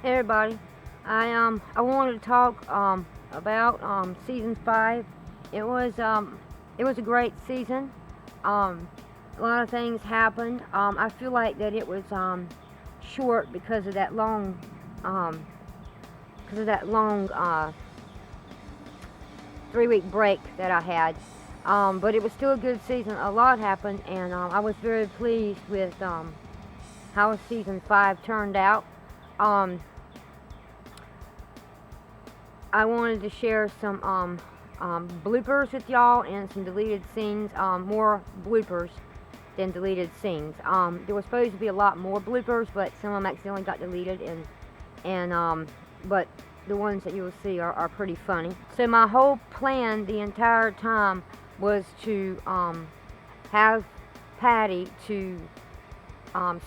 Hey everybody, I wanted to talk about season 5. It was it was a great season. Um, a lot of things happened. I feel like that it was short um, because of that long 3-week break that I had. But it was still a good season. A lot happened, and I was very pleased with how season 5 turned out. Um, I wanted to share some bloopers with y'all and some deleted scenes, more bloopers than deleted scenes. There was supposed to be a lot more bloopers, but some of them accidentally got deleted, and but the ones that you will see are pretty funny. So my whole plan the entire time was to have Patty to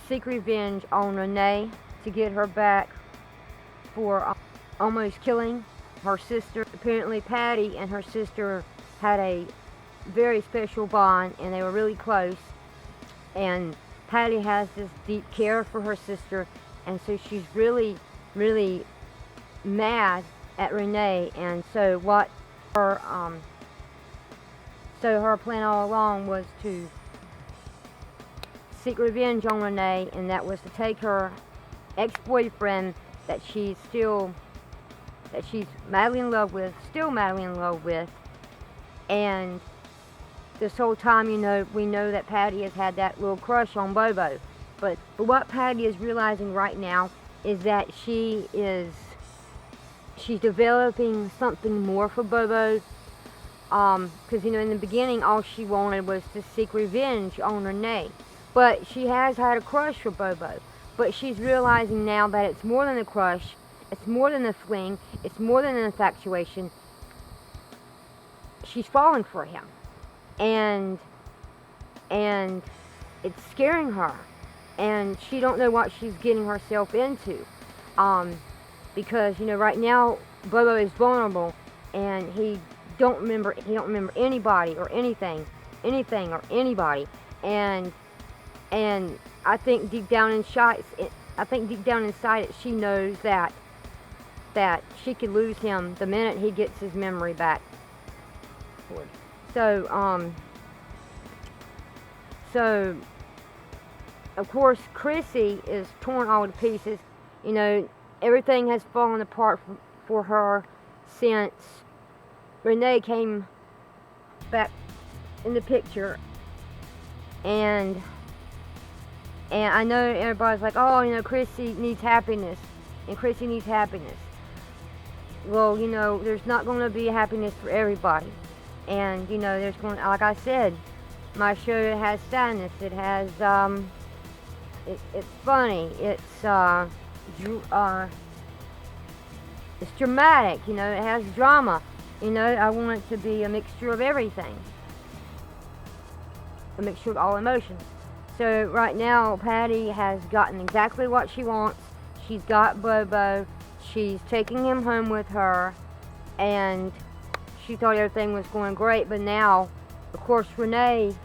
seek revenge on Renee to get her back for almost killing her sister. Apparently Patty and her sister had a very special bond and they were really close, and Patty has this deep care for her sister, and so she's really mad at Renee. And so what her plan all along was to seek revenge on Renee, and that was to take her ex-boyfriend that she's madly in love with, and this whole time, we know that Patty has had that little crush on Bobo. But what Patty is realizing right now is that she's developing something more for Bobo. Because, in the beginning, all she wanted was to seek revenge on Renee. But she has had a crush for Bobo. But she's realizing now that it's more than a crush, it's more than a fling, it's more than an infatuation. She's falling for him. And it's scaring her. And she don't know what she's getting herself into. Because, right now, Bobo is vulnerable, and he don't remember anybody or anything or anybody. And I think deep down inside she knows that she could lose him the minute he gets his memory back. So of course Chrissy is torn all to pieces. Everything has fallen apart for her since Renee came back in the picture, and I know everybody's like, oh, Chrissy needs happiness, and Chrissy needs happiness. Well, there's not going to be happiness for everybody, and there's going, like I said, my show has sadness. It has it's funny. It's dramatic. It has drama. I want it to be a mixture of everything. A mixture of all emotions. So right now, Patty has gotten exactly what she wants. She's got Bobo. She's taking him home with her. And she thought everything was going great. But now, of course, Renee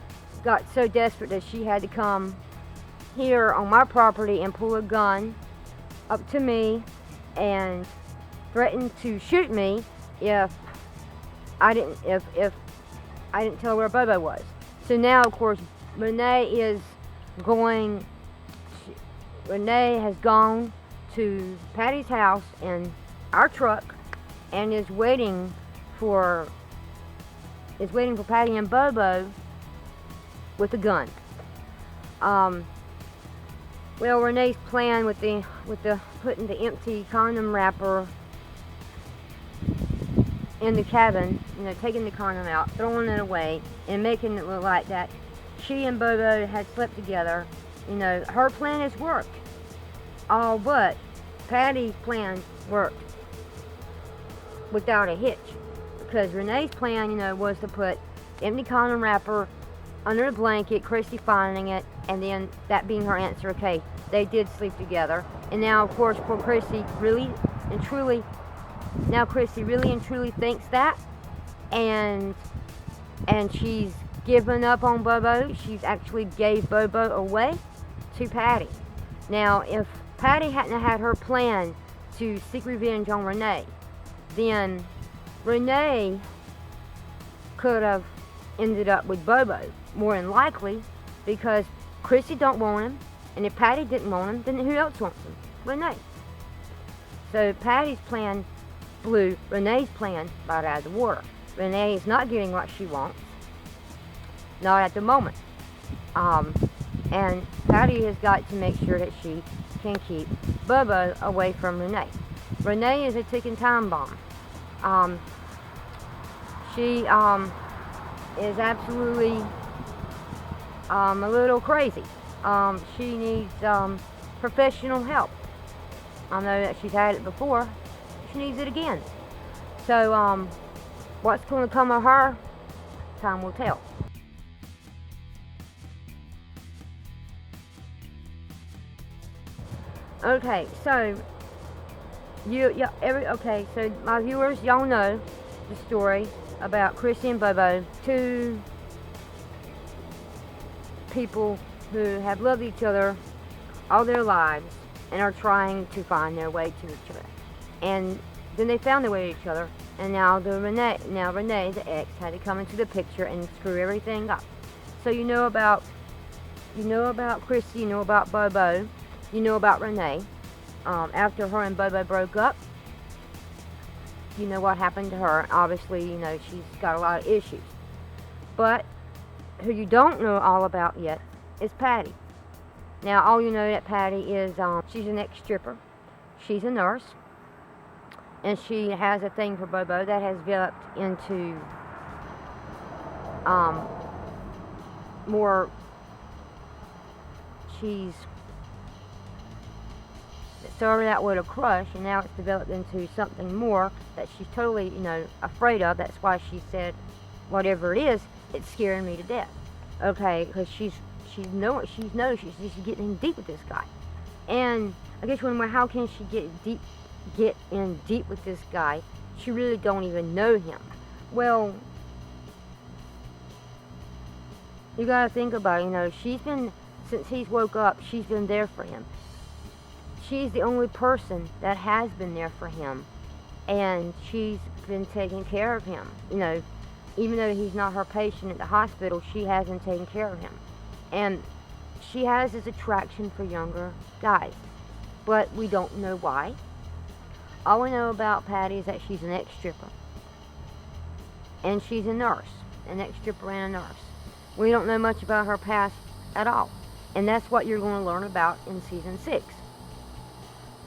got so desperate that she had to come here on my property and pull a gun up to me and threaten to shoot me if I didn't tell her where Bobo was. So now, of course, Renee has gone to Patty's house in our truck and is waiting for Patty and Bobo with a gun. Well, Renee's plan with the putting the empty condom wrapper in the cabin, taking the condom out, throwing it away, and making it look like that she and Bobo had slept together. Her plan has worked. All but Patty's plan worked without a hitch. Because Renee's plan, was to put empty condom wrapper under a blanket, Chrissy finding it, and then that being her answer. Okay, they did sleep together. And now, of course, poor Chrissy really and truly thinks that, and she's given up on Bobo. She's actually gave Bobo away to Patty. Now, if Patty hadn't had her plan to seek revenge on Renee, then Renee could have ended up with Bobo, more than likely, because Chrissy don't want him, and if Patty didn't want him, then who else wants him? Renee. So Patty's plan blew Renee's plan right out of the water. Renee is not getting what she wants, not at the moment. And Patty has got to make sure that she can keep Bobo away from Renee. Renee is a ticking time bomb. She is absolutely a little crazy. She needs professional help. I know that she's had it before. She needs it again. So what's going to come of her, time will tell. Okay, so so my viewers, y'all know the story about Chrissy and Bobo, two people who have loved each other all their lives and are trying to find their way to each other. And then they found their way to each other, and now Renee, the ex, had to come into the picture and screw everything up. So you know about Chrissy, you know about Bobo, you know about Renee. After her and Bobo broke up, you know what happened to her. Obviously, you know she's got a lot of issues. But who you don't know all about yet is Patty. Now, all you know that Patty is, she's an ex-stripper. She's a nurse. And she has a thing for Bobo that has developed into more. She's started out with a crush, and now it's developed into something more that she's totally, afraid of. That's why she said, whatever it is, it's scaring me to death. Okay, because she's getting deep with this guy. And I guess when how can she get in deep with this guy? She really don't even know him. Well, you gotta think about it, she's been, since he's woke up, she's been there for him. She's the only person that has been there for him, and she's been taking care of him. Even though he's not her patient at the hospital, she has been taking care of him. And she has this attraction for younger guys, but we don't know why. All we know about Patty is that she's an ex-stripper, and she's a nurse, an ex-stripper and a nurse. We don't know much about her past at all, and that's what you're going to learn about in season 6.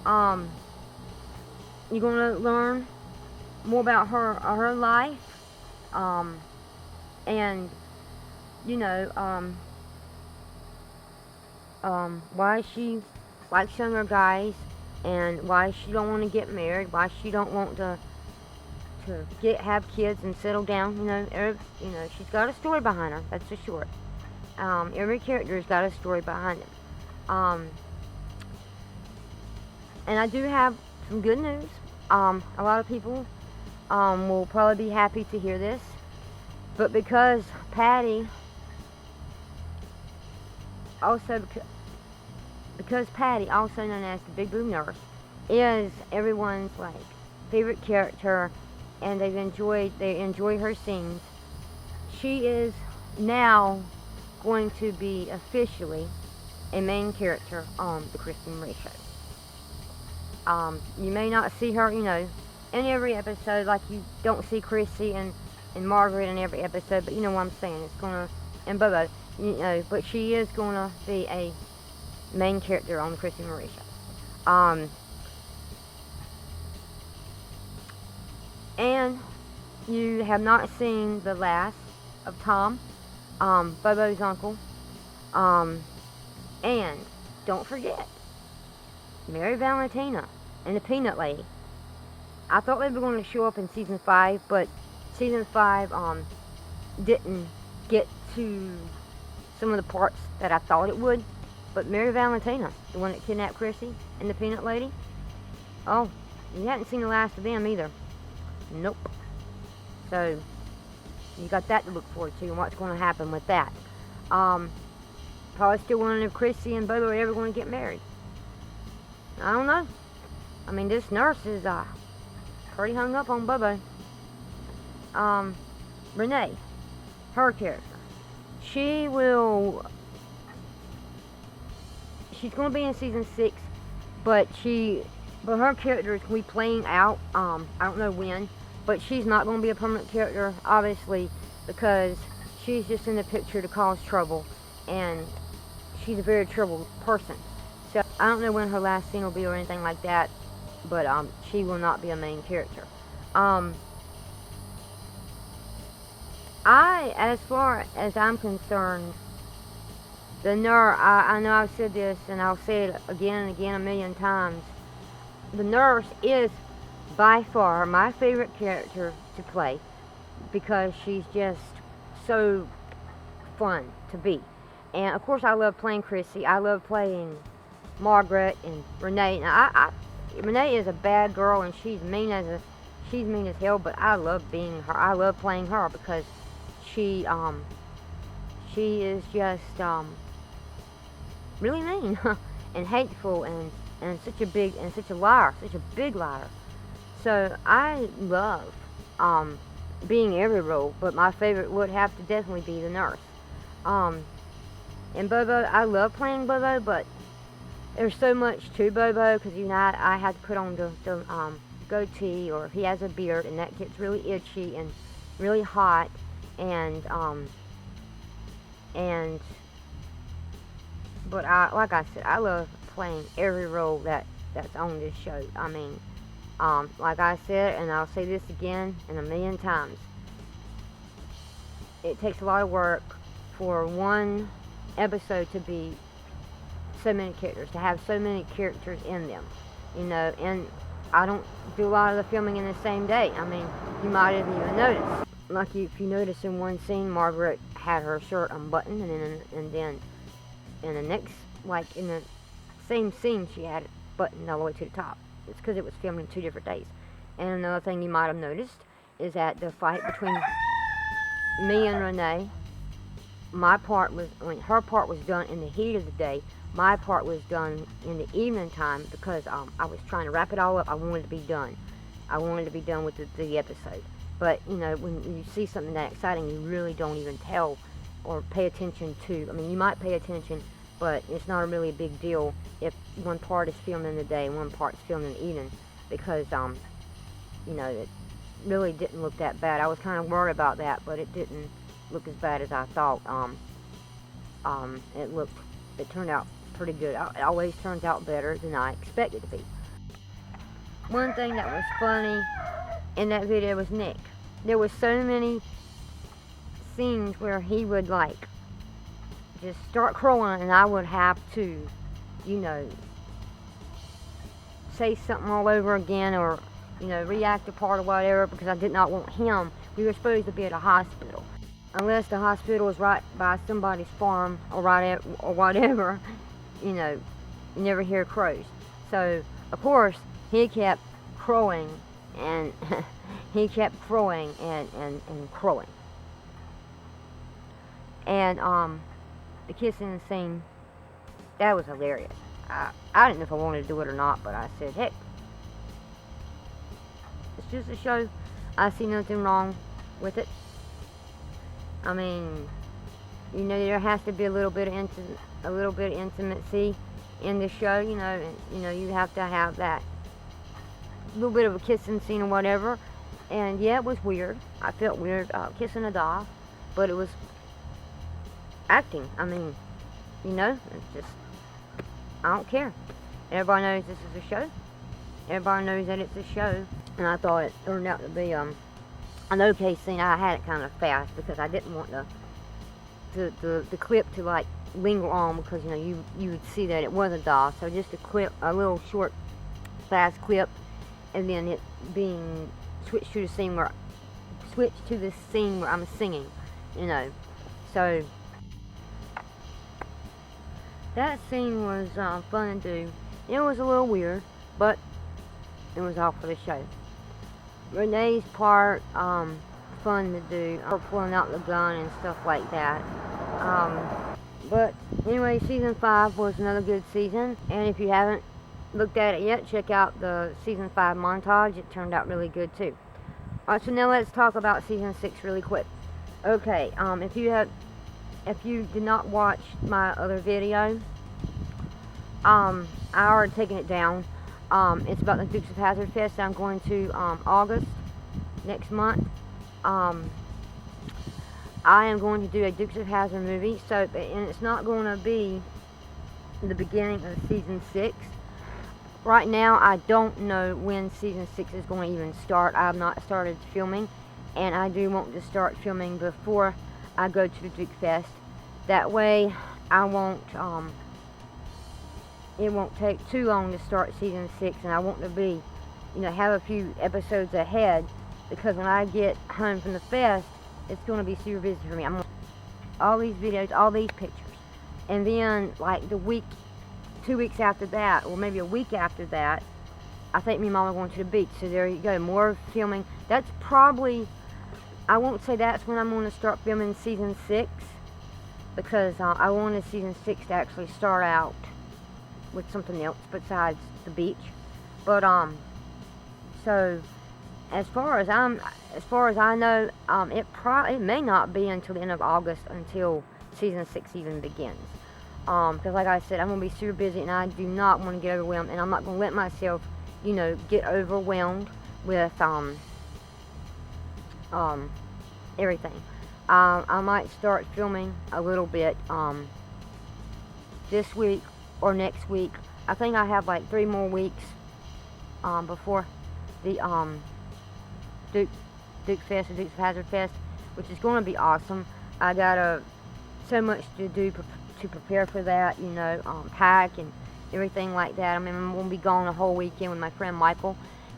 You're going to learn more about her life, and why she likes younger guys, and why she don't want to get married, why she don't want to have kids and settle down. She's got a story behind her. That's for sure. Every character's got a story behind them. And I do have some good news. A lot of people will probably be happy to hear this, but because Patty, also known as the Big Boom Nurse, is everyone's favorite character, and they enjoy her scenes. She is now going to be officially a main character on the Christy Marie Show. You may not see her, in every episode, like you don't see Chrissy and Margaret in every episode, but you know what I'm saying. And Bobo, but she is gonna be a main character on the Christy Marie Show. And you have not seen the last of Tom, Bobo's uncle. And don't forget, Mary Valentina and the Peanut Lady. I thought they were going to show up in season 5, but season 5 didn't get to some of the parts that I thought it would. But Mary Valentina, the one that kidnapped Chrissy, and the Peanut Lady, oh, you hadn't seen the last of them either. Nope. So you got that to look forward to, and what's going to happen with that. Probably still wondering if Chrissy and Bobo are ever going to get married. I don't know. I mean, this nurse is pretty hung up on Bobo. Renee, her character, she's going to be in season 6, but her character is going to be playing out. I don't know when, but she's not going to be a permanent character, obviously, because she's just in the picture to cause trouble, and she's a very troubled person. So I don't know when her last scene will be or anything like that, but she will not be a main character. As far as I'm concerned, the nurse, I know I've said this and I'll say it again and again a million times, the nurse is by far my favorite character to play, because she's just so fun to be. And of course I love playing Chrissy, I love playing Margaret and Renee. Now Renee is a bad girl and she's mean as hell, but I love being her. I love playing her because she is just really mean and hateful and such a big liar. So I love being every role, but my favorite would have to definitely be the nurse. And Bobo, I love playing Bobo, but there's so much to Bobo, because I had to put on the goatee, or he has a beard, and that gets really itchy and really hot, but like I said, I love playing every role that's on this show. I mean, like I said, and I'll say this again and a million times, it takes a lot of work for one episode to be so many characters, to have so many characters in them, and I don't do a lot of the filming in the same day. I mean, you might have even noticed. Like if you notice in one scene, Margaret had her shirt unbuttoned, and then in the next, like in the same scene, she had it buttoned all the way to the top. It's because it was filmed in 2 different days. And another thing you might have noticed is that the fight between me and Renee, her part was done in the heat of the day. My part was done in the evening time, because I was trying to wrap it all up. I wanted to be done. I wanted to be done with the episode. But, when you see something that exciting, you really don't even tell or pay attention to. I mean, you might pay attention, but it's not really a big deal if one part is filmed in the day and one part is filmed in the evening, because, it really didn't look that bad. I was kind of worried about that, but it didn't look as bad as I thought. It turned out pretty good. It always turns out better than I expected it to be. One thing that was funny in that video was Nick. There was so many scenes where he would just start crowing, and I would have to, say something all over again, or react a part or whatever, because I did not want him. We were supposed to be at a hospital. Unless the hospital was right by somebody's farm or whatever, you never hear crows. So, of course, he kept crowing, and he kept crowing and crowing. And the kissing scene, that was hilarious. I didn't know if I wanted to do it or not, but I said, heck, it's just a show. I see nothing wrong with it. I mean, there has to be a little bit of intimacy in the show, and you have to have that little bit of a kissing scene or whatever. And yeah, it was weird. I felt weird kissing a doll, but it was acting. I mean, it's just, I don't care. Everybody knows this is a show. Everybody knows that it's a show, and I thought it turned out to be an okay scene. I had it kind of fast because I didn't want the clip to linger on, because you would see that it was a doll. So just a little short, fast clip, and then it being switched to the scene where I'm singing, So that scene was fun to do. It was a little weird, but it was all for the show. Renee's part, fun to do, her pulling out the gun and stuff like that. But anyway, season 5 was another good season, and if you haven't looked at it yet, check out the season 5 montage. It turned out really good too. Alright, so now let's talk about season 6 really quick. Okay, if you did not watch my other video, I already taken it down. It's about the Dukes of Hazzard Fest. I'm going to August next month. I am going to do a Dukes of Hazzard movie. So, and it's not going to be the beginning of season 6. Right now, I don't know when season 6 is going to even start. I have not started filming, and I do want to start filming before I go to the Duke Fest. That way, I won't. It won't take too long to start season 6, and I want to be, have a few episodes ahead, because when I get home from the fest, it's going to be super busy for me. I'm going to all these videos, all these pictures, and then like the week, 2 weeks after that, or maybe a week after that, I think me and Mom are going to the beach. So there you go, more filming. That's probably, I won't say that's when I'm going to start filming season 6, because I wanted season 6 to actually start out with something else besides the beach. But so as far as I know, it may not be until the end of August until season 6 even begins. Because like I said, I'm gonna be super busy, and I do not want to get overwhelmed, and I'm not gonna let myself, get overwhelmed with everything. I might start filming a little bit this week or next week. I think I have like 3 more weeks before the Duke Fest, the Dukes of Hazzard Fest, which is going to be awesome. I got so much to do to prepare for that, pack and everything like that. I mean, I'm going to be gone a whole weekend with my friend Michael,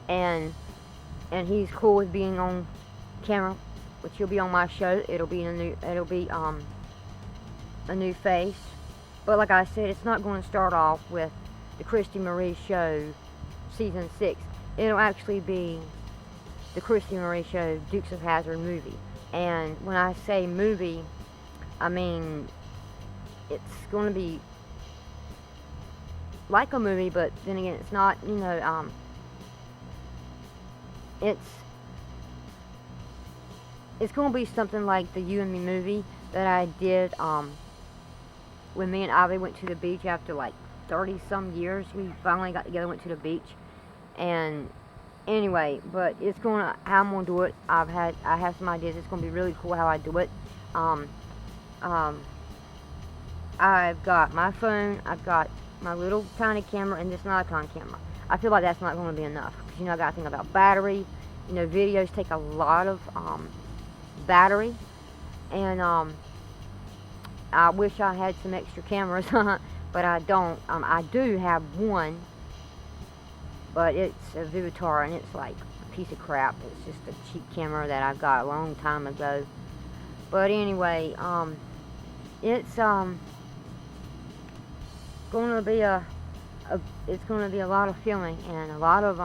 and he's cool with being on camera, which he'll be on my show. It'll be a new face. But like I said, it's not going to start off with the Christy Marie Show season 6. It'll actually be the Christy Marie Show Dukes of Hazzard movie. And when I say movie, I mean it's going to be like a movie, but then again, it's not. It's going to be something like the You and Me movie that I did when me and Ivy went to the beach after like 30 some years. We finally got together, went to the beach, and anyway, but it's how I'm gonna do it. I have some ideas. It's gonna be really cool how I do it. I've got my phone, I've got my little tiny camera, and this Nikon camera. I feel like that's not going to be enough, because I got to think about battery. Videos take a lot of battery, and I wish I had some extra cameras, but I don't. I do have one, but it's a Vivitar, and it's like a piece of crap. It's just a cheap camera that I got a long time ago. But anyway, it's going to be it's going to be a lot of filming, and a lot of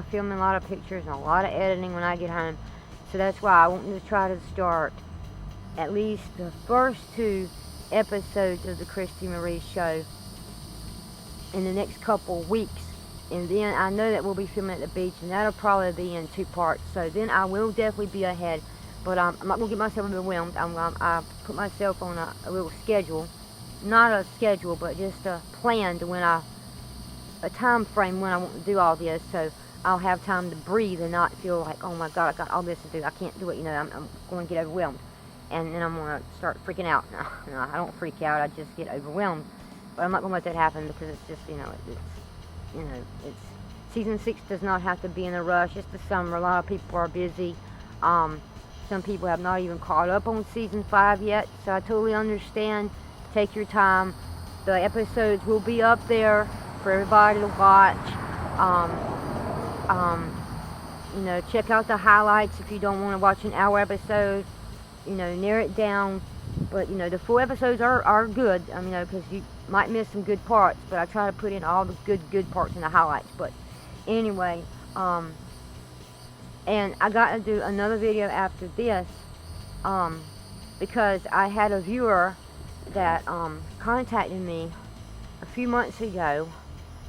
filming, a lot of pictures, and a lot of editing when I get home. So that's why I want to try to start at least the first 2 episodes of the Christy Marie Show in the next couple weeks, and then I know that we'll be filming at the beach, and that'll probably be in 2 parts. So then I will definitely be ahead, but I'm not going to get myself overwhelmed. I put myself on a little schedule, not a schedule, but just a plan to a time frame when I want to do all this, so I'll have time to breathe and not feel like, oh my God, I got all this to do, I can't do it. I'm going to get overwhelmed, and then I'm going to start freaking out. No, I don't freak out, I just get overwhelmed. But I'm not going to let that happen, because it's just, it's season 6 does not have to be in a rush. It's the summer, a lot of people are busy. Some people have not even caught up on season 5 yet, so I totally understand. Take your time. The episodes will be up there for everybody to watch. Check out the highlights if you don't want to watch an hour episode. Narrow it down. But the full episodes are good. Because you might miss some good parts, but I try to put in all the good parts in the highlights. But anyway, and I got to do another video after this, because I had a viewer that contacted me a few months ago,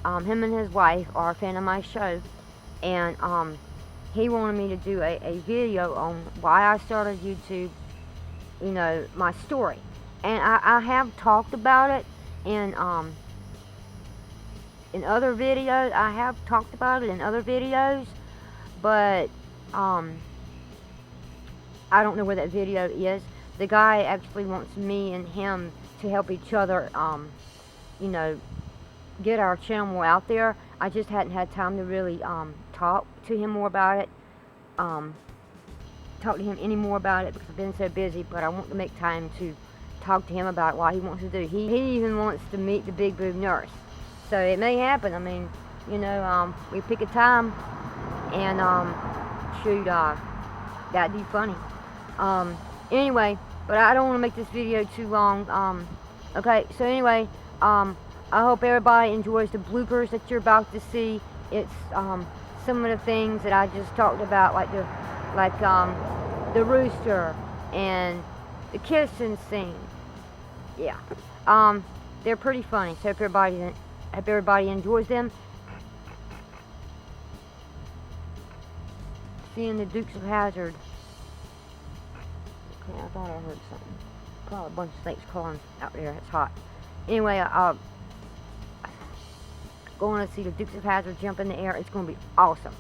him and his wife are a fan of my show, and he wanted me to do a video on why I started YouTube, you know, my story. And I have talked about it in other videos. I have talked about it in other videos, but I don't know where that video is. The guy actually wants me and him to help each other, you know, get our channel more out there. I just hadn't had time to really talk to him more about it. Talk to him any more about it because I've been so busy, but I want to make time to talk to him about what he wants to do. He even wants to meet the big boob nurse. So it may happen. I mean, you know, we pick a time and shoot, that'd be funny. Anyway, but I don't want to make this video too long. Okay, so anyway, I hope everybody enjoys the bloopers that you're about to see. It's some of the things that I just talked about, like the rooster and the kissing scene. Yeah, they're pretty funny. So hope everybody enjoys them. Seeing the Dukes of Hazzard. Okay, I thought I heard something. Probably a bunch of snakes crawling out there. It's hot. Anyway, going to see the Dukes of Hazzard jump in the air. It's going to be awesome.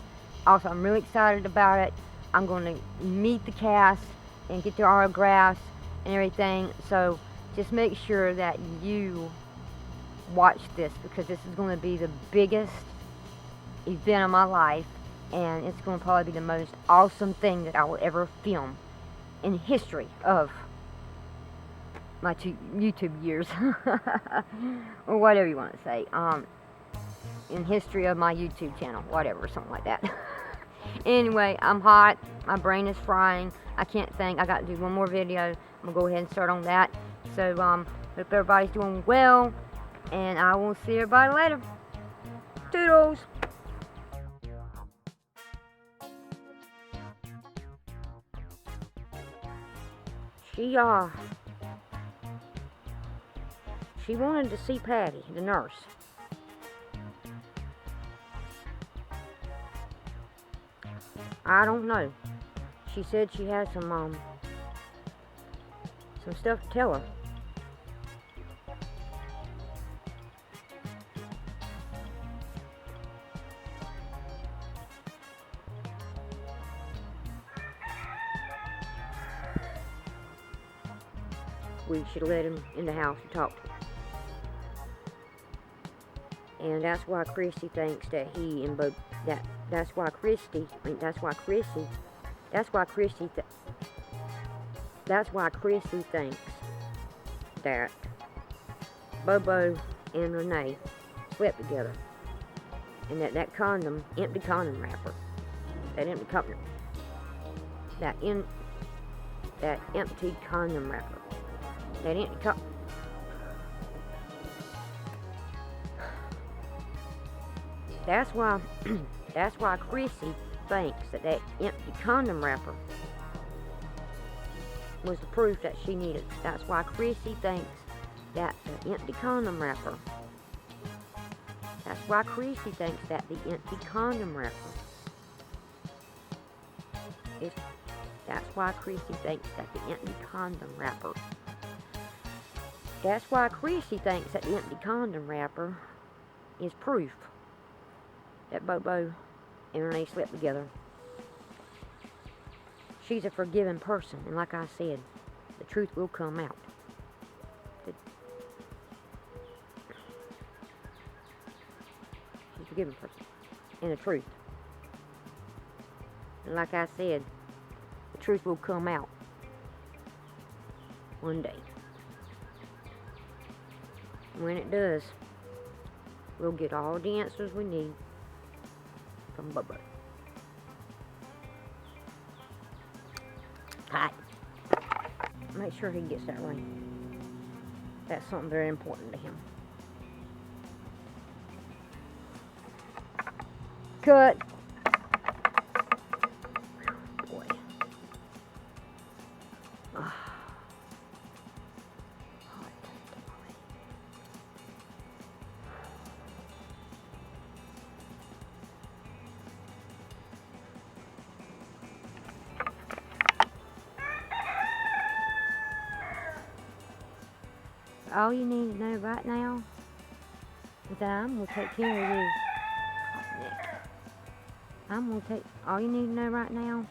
Also, I'm really excited about it. I'm going to meet the cast and get their autographs and everything. So just make sure that you watch this, because this is going to be the biggest event of my life, and it's going to probably be the most awesome thing that I will ever film in history of my YouTube years, or whatever you want to say, in history of my YouTube channel, whatever, something like that. Anyway, I'm hot, my brain is frying, I can't think. I got to do one more video. I'm going to go ahead and start on that. So, hope everybody's doing well, and I will see everybody later. Toodles! She wanted to see Patty, the nurse. I don't know. She said she had some stuff to tell her. We should let him in the house to talk to him. And that's why Christy thinks that he and Bo, that's why Christy thinks that Bobo and Renee slept together, and that empty condom wrapper, that empty condom wrapper, that's why Chrissy thinks that empty condom wrapper was the proof that she needed. That's why Chrissy thinks that the empty condom wrapper. That's why Chrissy thinks that the empty condom wrapper is. That's why Chrissy thinks that the empty condom wrapper. That's why Chrissy thinks that the empty condom wrapper is proof that Bobo and Renee slept together. She's a forgiving person, and like I said, the truth will come out. She's a forgiving person, and the truth. And like I said, the truth will come out one day. When it does, we'll get all the answers we need from Bobo. Hot. Make sure he gets that ring. That's something very important to him. Cut. Boy. all you need to know right now is that I'm going to take care of you. I'm going to take, all you need to know right now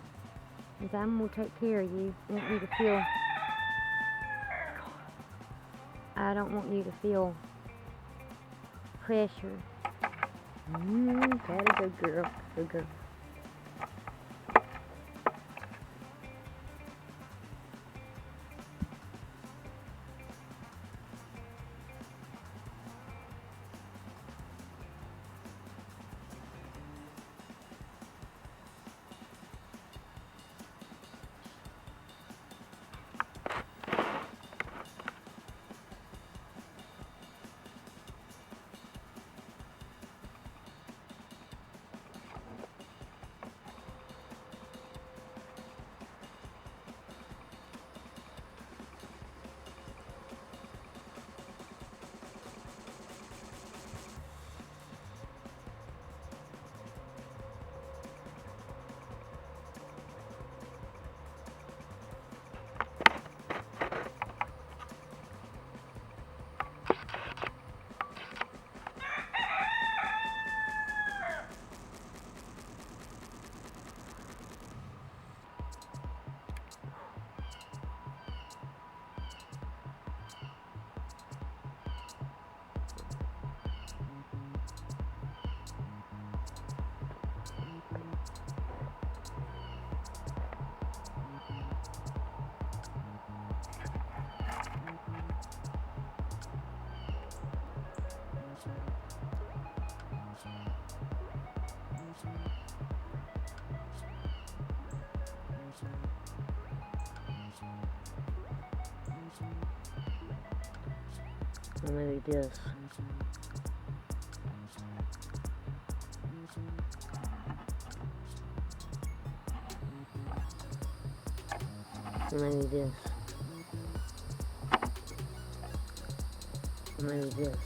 is that I'm going to take care of you. I want you to feel, I don't want you to feel pressure. That a good girl. Good girl. Or maybe this. Or maybe this. Or maybe this.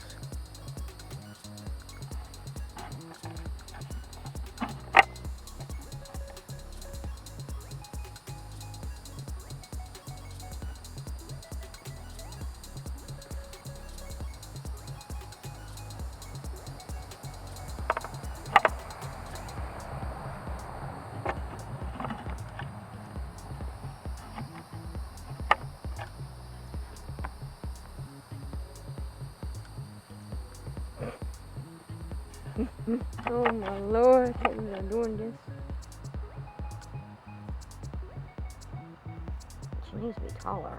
Oh my Lord, I can't believe I'm doing this. She needs to be taller.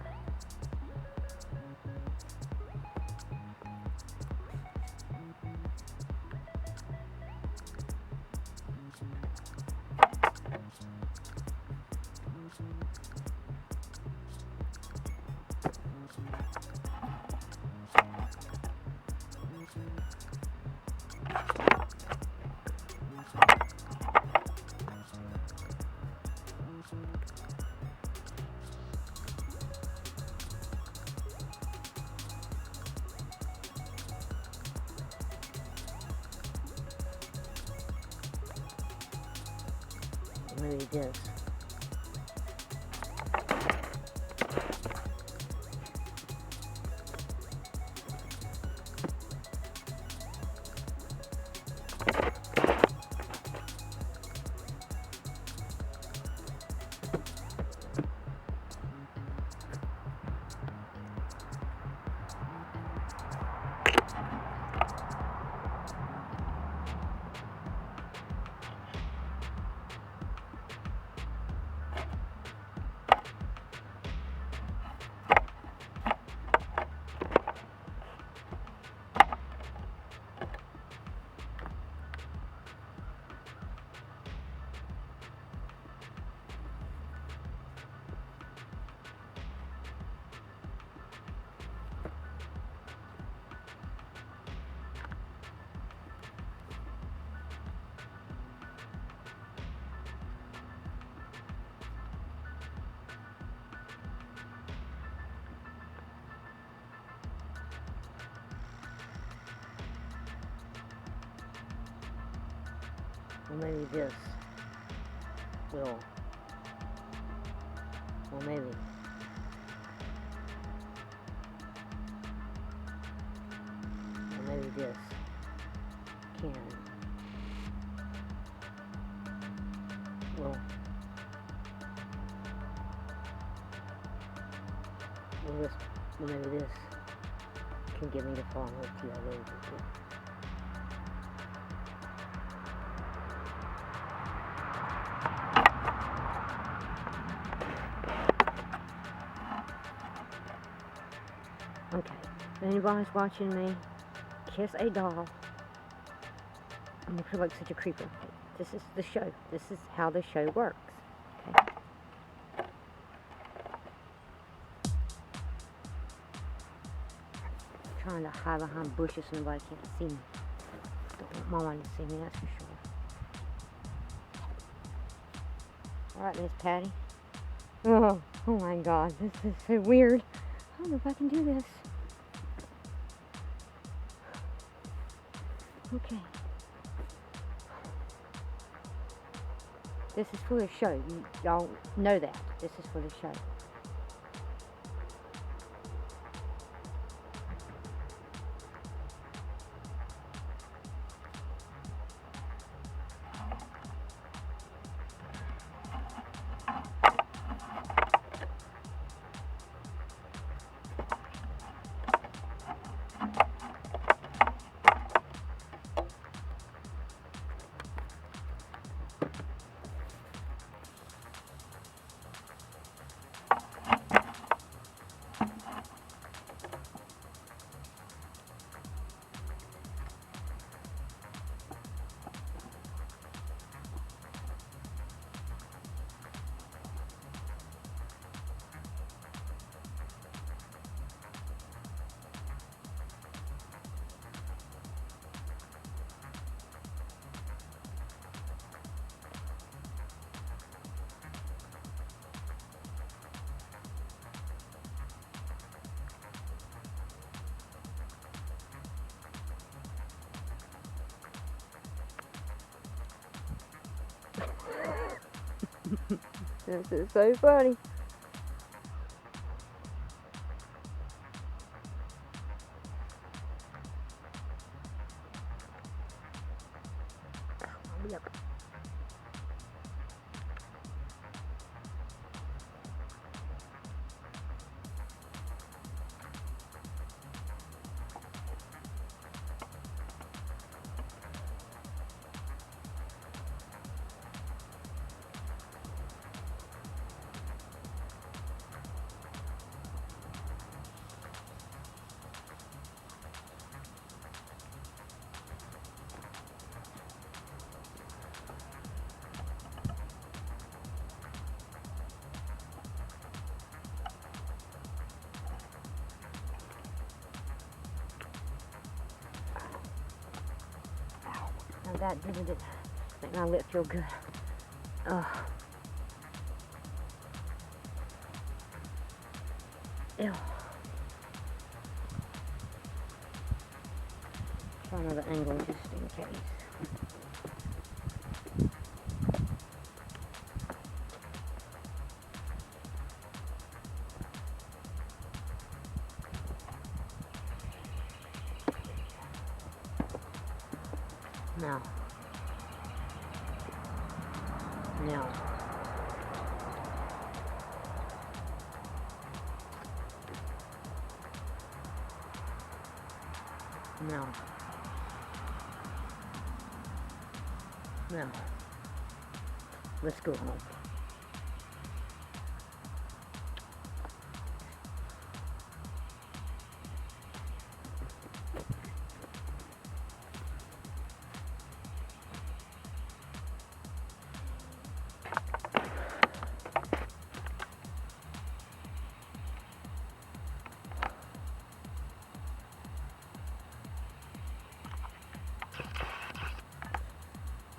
Maybe this. Or maybe this will, or maybe this can, well, maybe this can get me to fall in love with you. I really do. Okay, if anybody's watching me kiss a doll, I'm gonna feel like such a creeper. This is the show. This is how the show works. Okay. I'm trying to hide behind bushes so nobody can't see me. Don't want Mama to see me, that's for sure. Alright, Miss Patty. Oh my God, this is so weird. I don't know if I can do this. Okay. This is for the show. Y'all know that. This is for the show. This is so funny. Yep. Now that didn't make my lip feel good. Ugh. Ew. Try another angle just in case. No. No. No. No. Let's go home.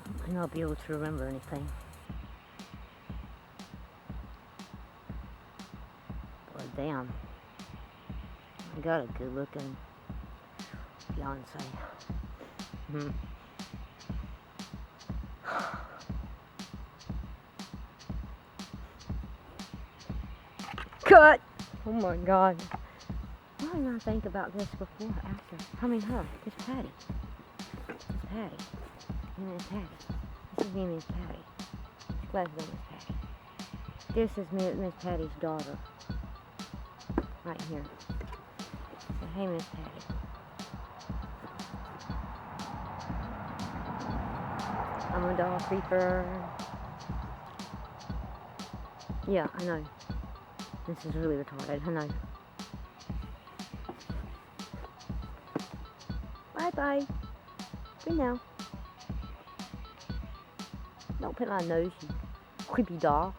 I may not be able to remember anything. But damn, I got a good looking fiance. Cut! Oh my God. What? did I not think about this before or after? I mean her. It's Patty. It's Patty. Her name is Patty. This is me, Miss Patty. She's glad to know Miss Patty. This is Miss Patty's daughter. Right here. So, hey, Miss Patty. I'm a dog creeper. Yeah, I know. This is really retarded, I know. Bye-bye. Good now. Don't put my nose, you creepy dog.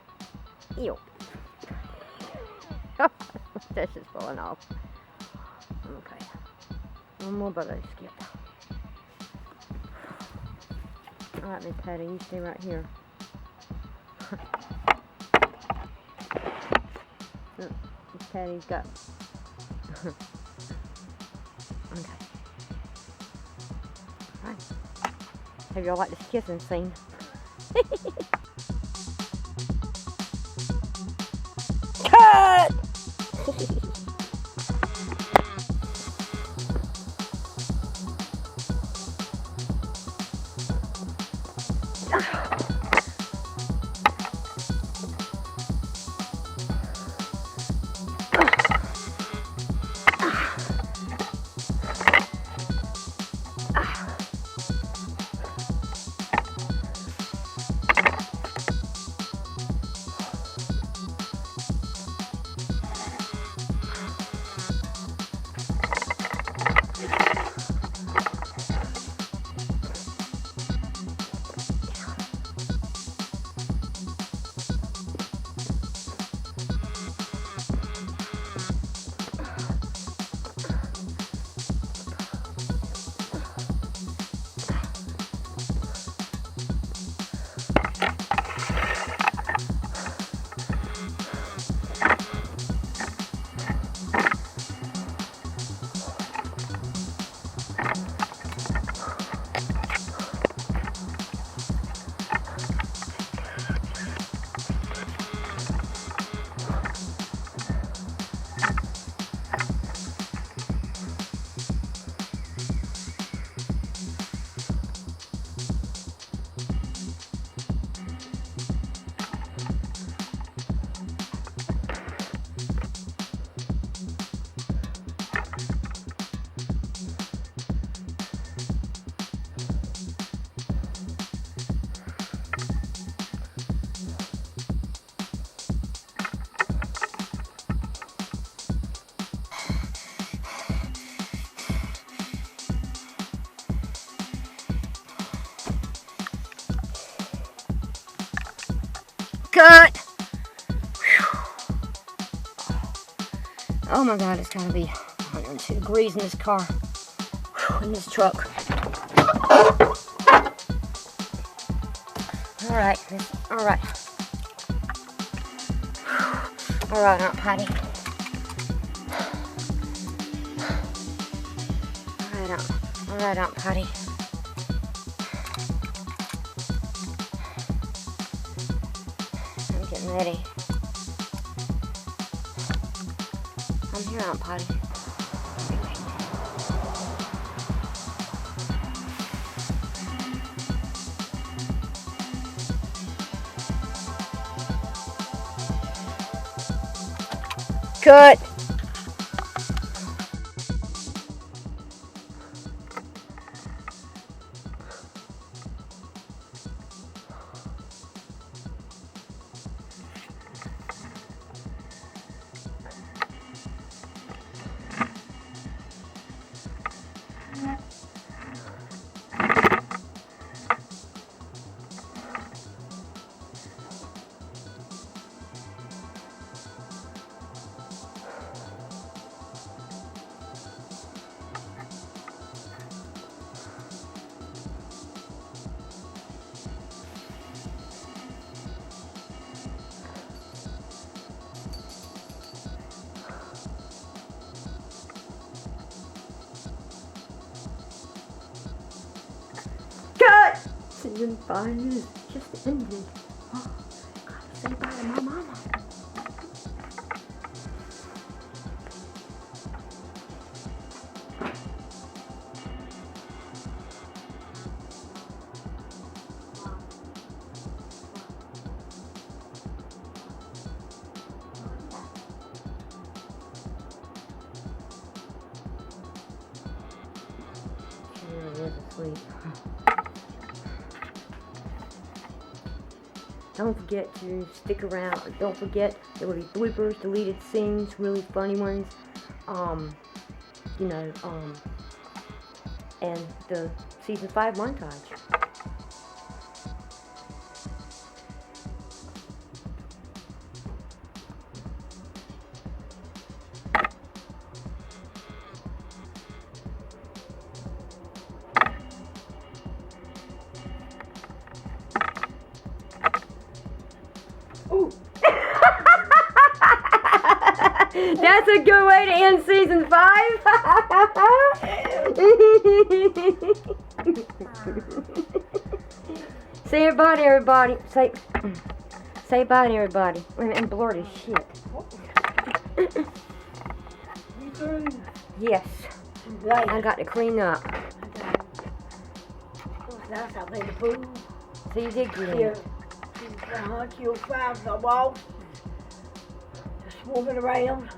Ew. That's just falling off. Okay. One more butter skip. Alright, Miss Patty, you stay right here. Look, Miss Patty's got... Okay. Alright. Hope y'all like this kissing scene. Cut! Cut! Whew. Oh my God, it's gotta be 102 degrees in this car. Whew, in this truck. Alright, alright. Alright, Aunt Patty. Alright, Aunt Patty. I'm getting ready. I'm here, Aunt Patty. Cut! Season 5 just ended. Oh, gotta say bye to my mama. was asleep. Don't forget to stick around. Don't forget there will be bloopers, deleted scenes, really funny ones. And the season 5 montage. Ooh. That's a good way to end season 5. Say bye to everybody. Say bye to everybody. And blurt as shit. You through? Yes. Right. I got to clean up. That's out there in the pool. So you did get Here. it. Killed 5 the walls. Just swarming around.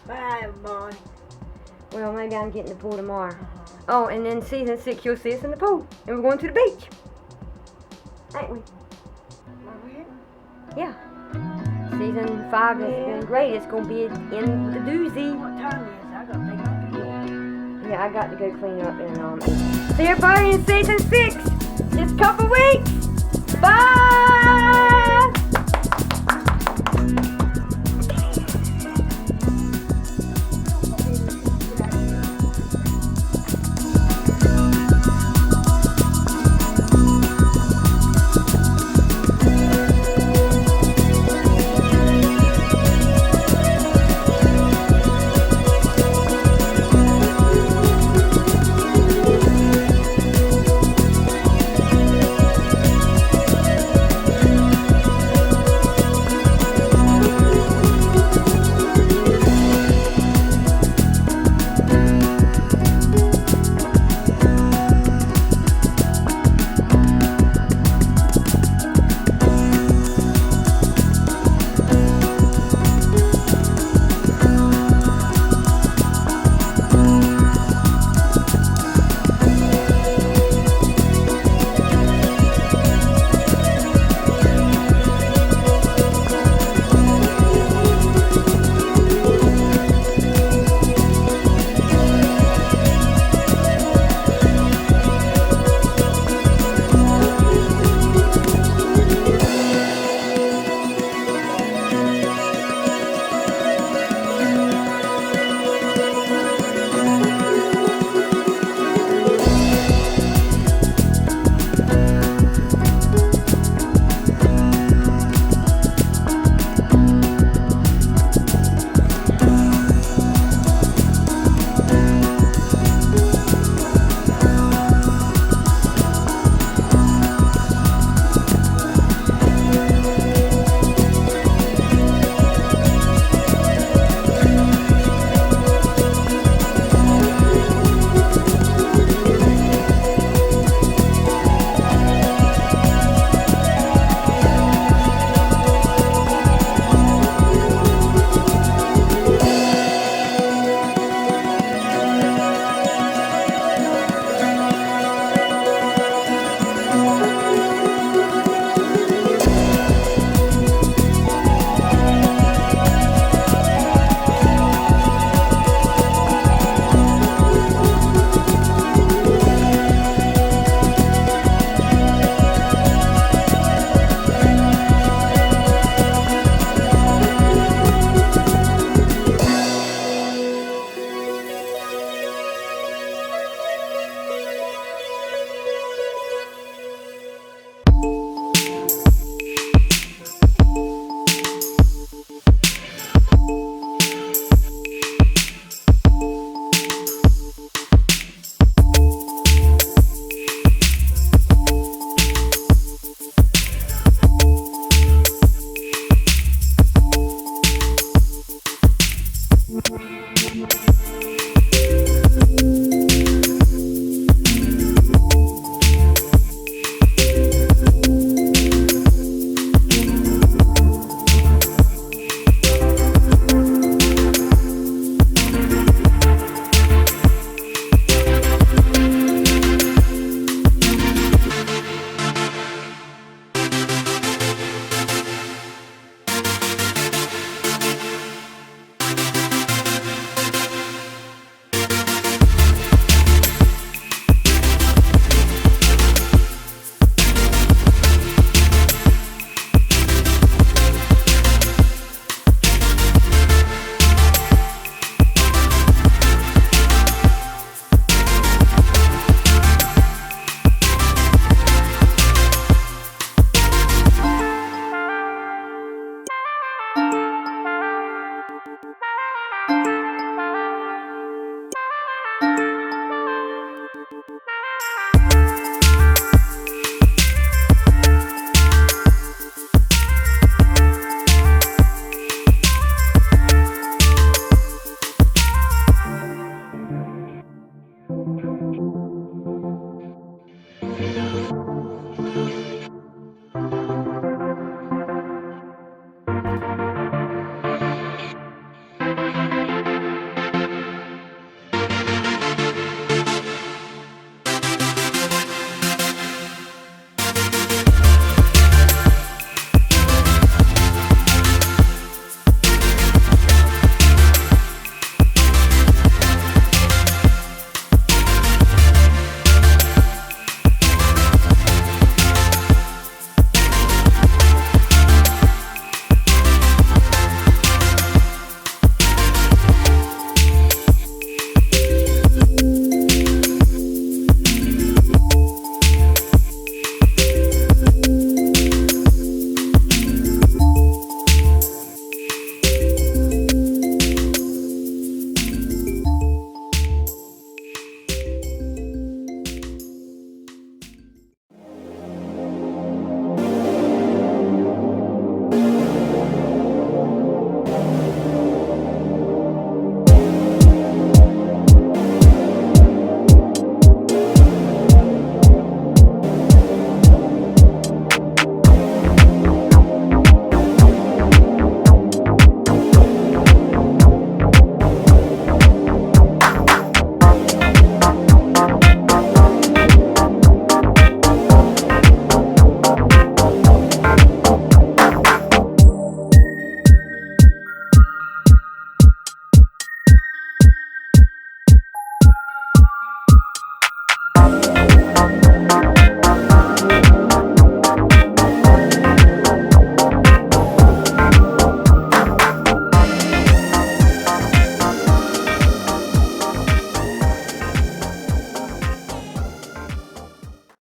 5, boy. Well, maybe I'm getting the pool tomorrow. Oh, and then season 6, you'll see us in the pool. And we're going to the beach. Ain't we? Yeah. Season 5 has been great. It's going to be in the doozy. What time is it? I gotta take my pee. Yeah, I got to go clean up and see everybody in season 6. Just a couple weeks. Bye!